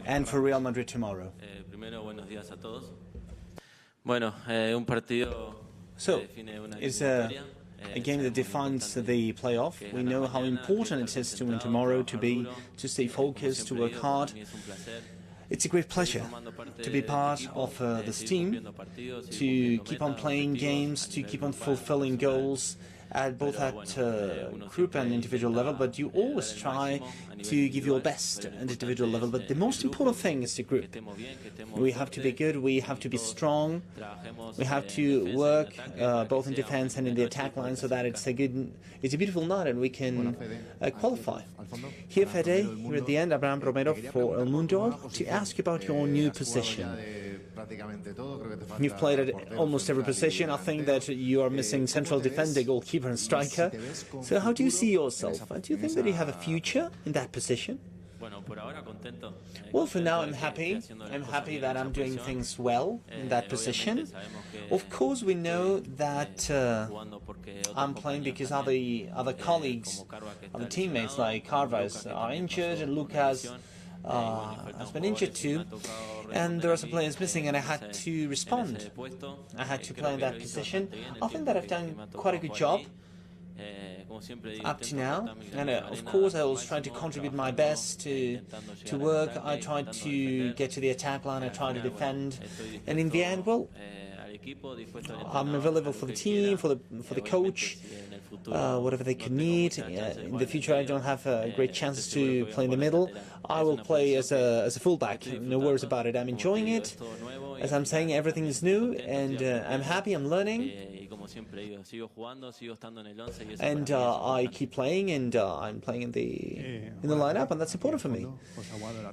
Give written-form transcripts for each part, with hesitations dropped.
and for Real Madrid tomorrow. Primero, buenos días a todos. Bueno, un partido So, it's a game that defines the playoff. We know how important it is to win tomorrow, to stay focused, to work hard. It's a great pleasure to be part of this team, to keep on playing games, to keep on fulfilling goals, both at group and individual level, but you always try to give your best at individual level. But the most important thing is the group. We have to be good, we have to be strong, we have to work both in defense and in the attack line so that it's a beautiful night and we can qualify. Here, Fede, here at the end, Abraham Romero for El Mundo, to ask you about your new position. You've played at almost every position. I think that you are missing central defender, goalkeeper and striker. So how do you see yourself? Do you think that you have a future in that position? Well, for now I'm happy. I'm happy that I'm doing things well in that position. Of course, we know that I'm playing because other colleagues, other teammates like Carvas are injured and Lucas has been injured too, and there are some players missing, and I had to respond. I had to play in that position. I think that I've done quite a good job up to now, and of course I was trying to contribute my best to work. I tried to get to the attack line, I tried to defend, and in the end, well, I'm available for the team, for the coach, whatever they could need. In the future, I don't have great chances to play in the middle. I will play as a fullback. No worries about it. I'm enjoying it. As I'm saying, everything is new, and I'm happy. I'm learning, and I keep playing, and I'm playing in the lineup, and that's important for me.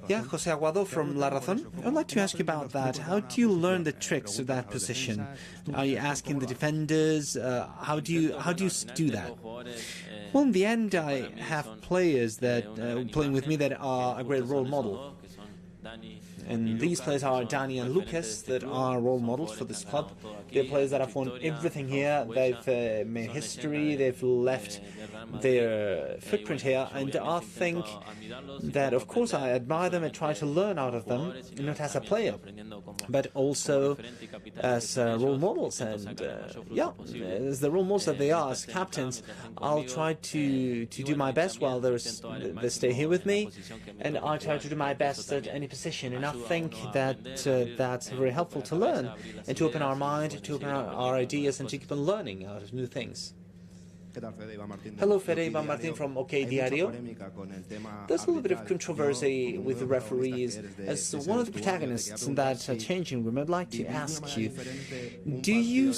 Yeah, José Aguado from La Razón. I'd like to ask you about that. How do you learn the tricks of that position? Are you asking the defenders? How do you do that? Well, in the end, I have players that playing with me that are a great role model. And these players are Dani and Lucas that are role models for this club. They're players that have won everything here. They've made history. They've left their footprint here. And I think that, of course, I admire them and try to learn out of them, not as a player, but also as role models. And yeah, as the role models that they are, as captains, I'll try to do my best while they stay here with me. And I try to do my best at any position. And I think that that's very helpful to learn and to open our mind, to open our ideas, and to keep on learning out of new things. Hello, Federico Valverde from OK Diario. There's a little bit of controversy with the referees. As one of the protagonists in that changing room, I'd like to ask you, do you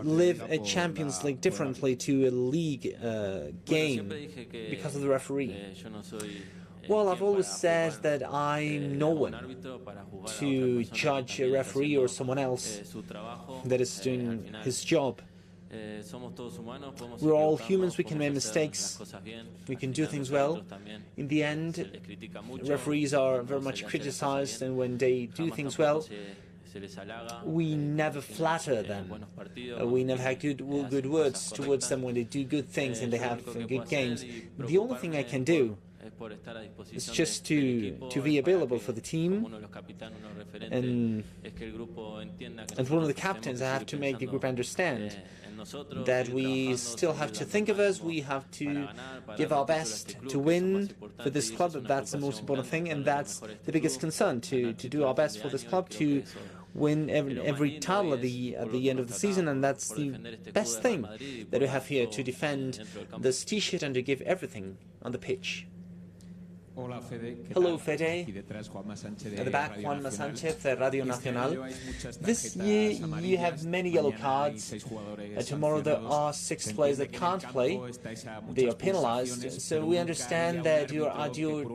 live a Champions League differently to a league game because of the referee? Well, I've always said that I'm no one to judge a referee or someone else that is doing his job. We're all humans, we can make mistakes, we can do things well. In the end, referees are very much criticized, and when they do things well, we never flatter them. We never have good words towards them when they do good things and they have good games. The only thing I can do is just to be available for the team, and as one of the captains, I have to make the group understand that we still have to think of us, we have to give our best to win for this club. That's the most important thing, and that's the biggest concern, to do our best for this club, to win every title at the end of the season, and that's the best thing that we have here, to defend this T-shirt and to give everything on the pitch. Hello, Fede. At the back, Juanma Sanchez, Radio Nacional. This year, you have many yellow cards. Tomorrow, there are 6 players that can't play. They are penalized. So we understand that you're at your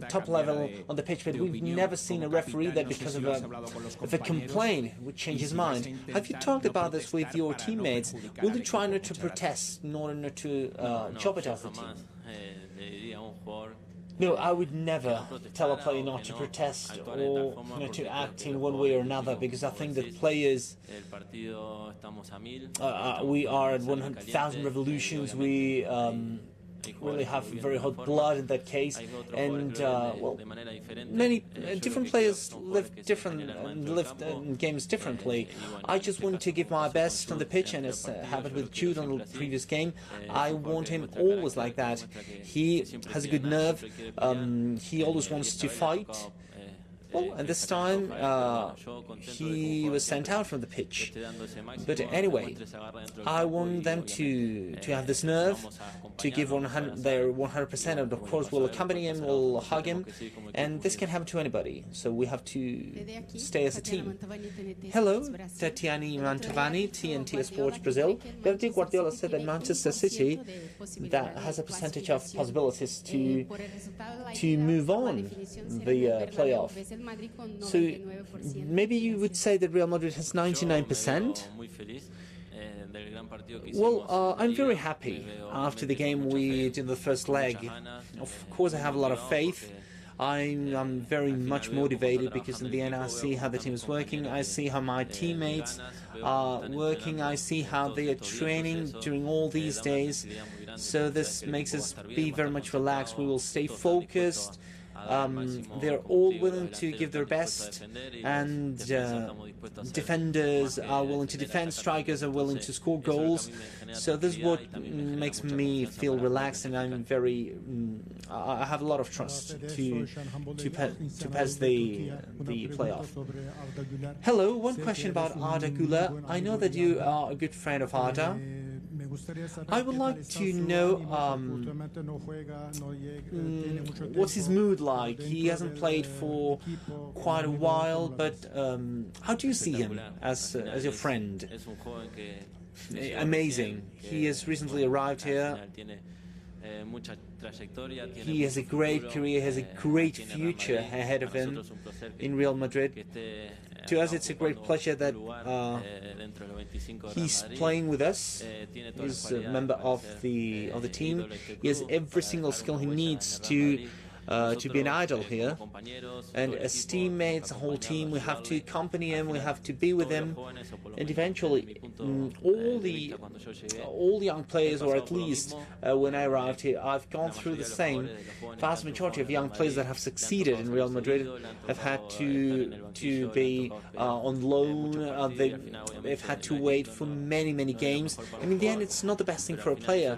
top level on the pitch, but we've never seen a referee that, because of a complaint, would change his mind. Have you talked about this with your teammates? Will you try not to protest in order not to jeopardize the team? No, I would never tell a player not to protest or to act in one way or another, because I think that players, we are at 100,000 revolutions. We really have very hot blood in that case, and well, many different players live games differently. I just want to give my best on the pitch, and as happened with Jude on the previous game, I want him always like that. He has a good nerve. He always wants to fight. Well, and this time he was sent out from the pitch. But anyway, I want them to have this nerve, to give their 100%, and of course we'll accompany him, we'll hug him, and this can happen to anybody, so we have to stay as a team. Hello, Tatiani Mantovani, TNT Sports Brazil. Pep Guardiola said that Manchester City that has a percentage of possibilities to move on the playoff. So maybe you would say that Real Madrid has 99%? Well, I'm very happy after the game we did in the first leg. Of course, I have a lot of faith. I'm very much motivated because in the end I see how the team is working, I see how my teammates are working, I see how they are training during all these days. So this makes us be very much relaxed. We will stay focused. They're all willing to give their best, and defenders are willing to defend, strikers are willing to score goals. So this is what makes me feel relaxed, and I'm very I have a lot of trust to pass the playoff. Hello, one question about Arda Güler. I know that you are a good friend of Arda. I would like to know what's his mood like. He hasn't played for quite a while, but how do you see him as your friend? Amazing. He has recently arrived here. He has a great career, has a great future ahead of him in Real Madrid. To us, it's a great pleasure that he's playing with us. He's a member of the team. He has every single skill he needs to be an idol here, and as teammates, the whole team, we have to accompany him, we have to be with him, and eventually all the young players, or at least when I arrived here, I've gone through the same. Vast majority of young players that have succeeded in Real Madrid have had to be on loan. They've had to wait for many games, and in the end it's not the best thing for a player,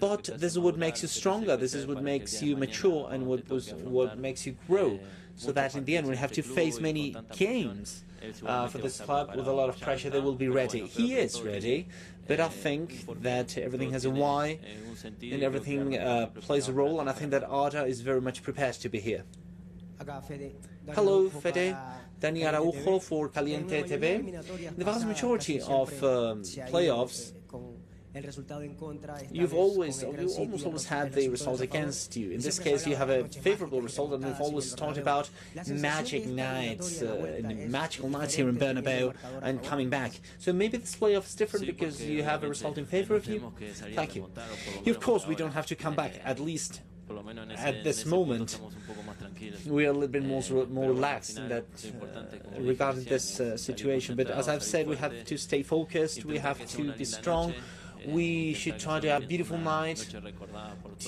but this is what makes you stronger, this is what makes you mature, and what makes you grow, so that in the end, when you have to face many games for this club with a lot of pressure, they will be ready. He is ready, but I think that everything has a why, and everything plays a role, and I think that Arda is very much prepared to be here. Hello, Fede. Dani Araujo for Caliente TV. The vast majority of playoffs, you've almost always had the result against you. In this case, you have a favorable result, and we've always talked about magic nights, magical nights here in Bernabeu, and coming back. So maybe this playoff is different because you have a result in favor of you? Thank you. Of course, we don't have to come back, at least at this moment. We are a little bit more relaxed in that regarding this situation. But as I've said, we have to stay focused, we have to be strong. We should try to have a beautiful night.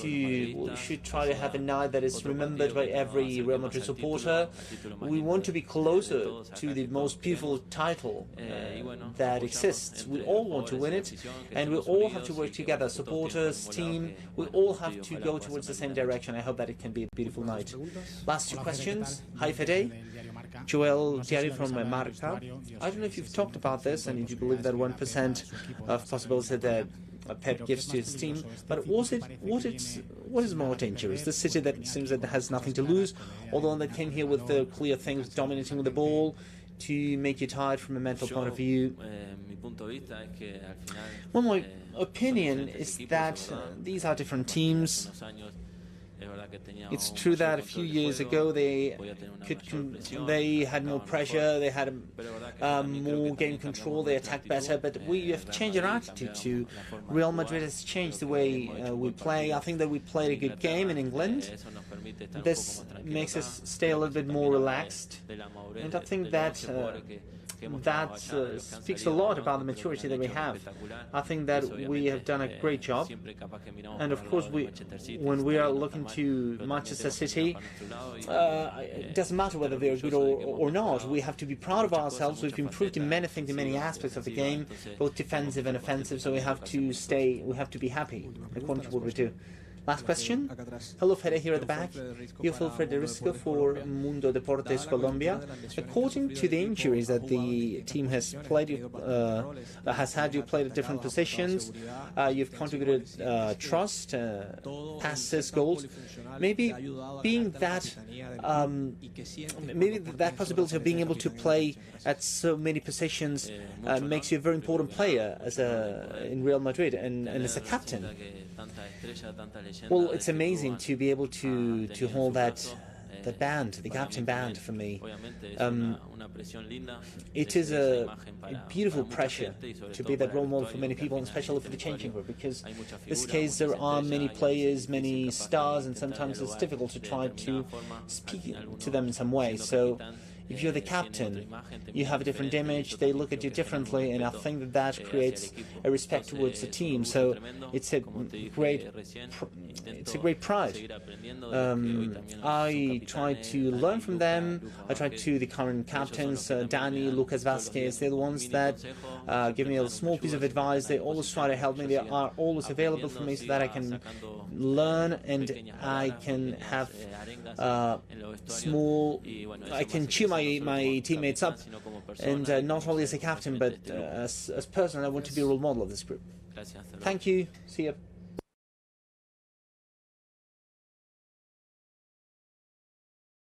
We should try to have a night that is remembered by every Real Madrid supporter. We want to be closer to the most beautiful title that exists. We all want to win it, and we all have to work together. Supporters, team, we all have to go towards the same direction. I hope that it can be a beautiful night. Last two questions. Hi, Fede. Joel Thierry from Marca. I don't know if you've talked about this, and if you believe that 1% of possibility that Pep gives to his team, but what is more dangerous? The City that seems that has nothing to lose, although they came here with the clear things, dominating with the ball, to make you tired from a mental point of view. Well, my opinion is that these are different teams. It's true that a few years ago they had more pressure, they had more game control, they attacked better, but we have changed our attitude to. Real Madrid has changed the way we play. I think that we played a good game in England. This makes us stay a little bit more relaxed, and I think that that speaks a lot about the maturity that we have. I think that we have done a great job, and of course when we are looking to Manchester City, it doesn't matter whether they're good or not. We have to be proud of ourselves. We've improved in many things, in many aspects of the game, both defensive and offensive, so we have to be happy according to what we do. Last question. Hello, Fede, here at the back. Beautiful Federico for Mundo Deportes Colombia. According to the injuries that the team has played, has had, you played at different positions. You've contributed trust, passes, goals. Maybe being that, maybe that possibility of being able to play at so many positions makes you a very important player as in Real Madrid and as a captain. Well, it's amazing to be able to hold that band, the captain band for me. It is a beautiful pressure to be that role model for many people, and especially for the changing room, because in this case there are many players, many stars, and sometimes it's difficult to try to speak to them in some way. So if you're the captain, you have a different image, they look at you differently, and I think that that creates a respect towards the team. So it's a great pride. I try to learn from them. I try to the current captains, Danny, Lucas Vasquez. They're the ones that give me a small piece of advice. They always try to help me. They are always available for me so that I can learn and I can have I can cheer my teammates up, and not only as a captain, but as a person, I want to be a role model of this group. Thank you. See you.